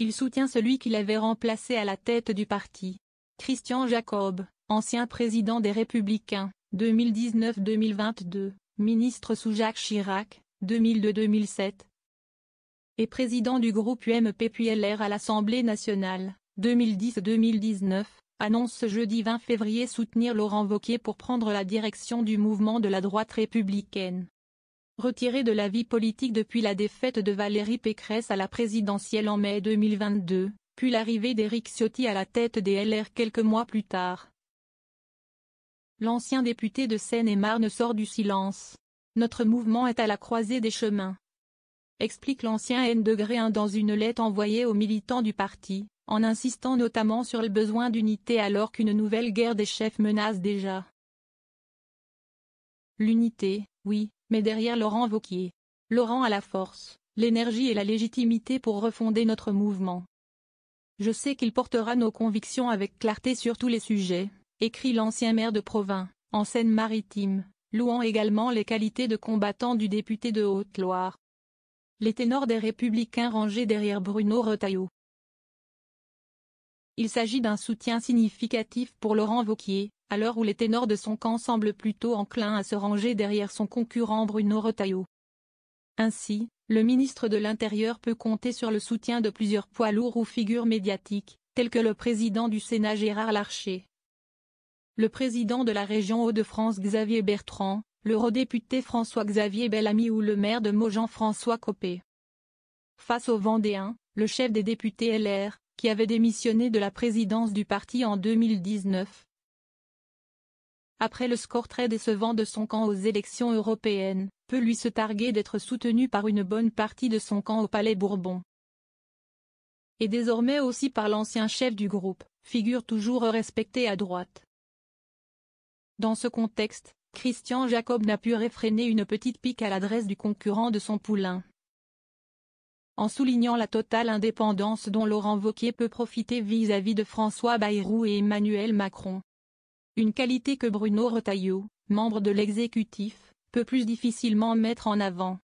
Il soutient celui qu'il avait remplacé à la tête du parti. Christian Jacob, ancien président des Républicains, 2019-2022, ministre sous Jacques Chirac, 2002-2007, et président du groupe UMP puis LR à l'Assemblée nationale, 2010-2019, annonce ce jeudi 20 février soutenir Laurent Wauquiez pour prendre la direction du mouvement de la droite républicaine. Retiré de la vie politique depuis la défaite de Valérie Pécresse à la présidentielle en mai 2022, puis l'arrivée d'Éric Ciotti à la tête des LR quelques mois plus tard. L'ancien député de Seine-et-Marne sort du silence. Notre mouvement est à la croisée des chemins, explique l'ancien N-1 dans une lettre envoyée aux militants du parti, en insistant notamment sur le besoin d'unité alors qu'une nouvelle guerre des chefs menace déjà. L'unité, oui, mais derrière Laurent Wauquiez. Laurent a la force, l'énergie et la légitimité pour refonder notre mouvement. Je sais qu'il portera nos convictions avec clarté sur tous les sujets, écrit l'ancien maire de Provins, en Seine-Maritime, louant également les qualités de combattant du député de Haute-Loire. Les ténors des Républicains rangés derrière Bruno Retailleau. Il s'agit d'un soutien significatif pour Laurent Wauquiez, à l'heure où les ténors de son camp semblent plutôt enclins à se ranger derrière son concurrent Bruno Retailleau. Ainsi, le ministre de l'Intérieur peut compter sur le soutien de plusieurs poids lourds ou figures médiatiques, tels que le président du Sénat Gérard Larcher, le président de la région Hauts-de-France Xavier Bertrand, l'eurodéputé François-Xavier Bellamy ou le maire de Meaux Jean-François Copé. Face aux Vendéens, le chef des députés LR, qui avait démissionné de la présidence du parti en 2019. Après le score très décevant de son camp aux élections européennes, peut lui se targuer d'être soutenu par une bonne partie de son camp au Palais Bourbon. Et désormais aussi par l'ancien chef du groupe, figure toujours respectée à droite. Dans ce contexte, Christian Jacob n'a pu réfréner une petite pique à l'adresse du concurrent de son poulain, en soulignant la totale indépendance dont Laurent Wauquiez peut profiter vis-à-vis de François Bayrou et Emmanuel Macron. Une qualité que Bruno Retailleau, membre de l'exécutif, peut plus difficilement mettre en avant.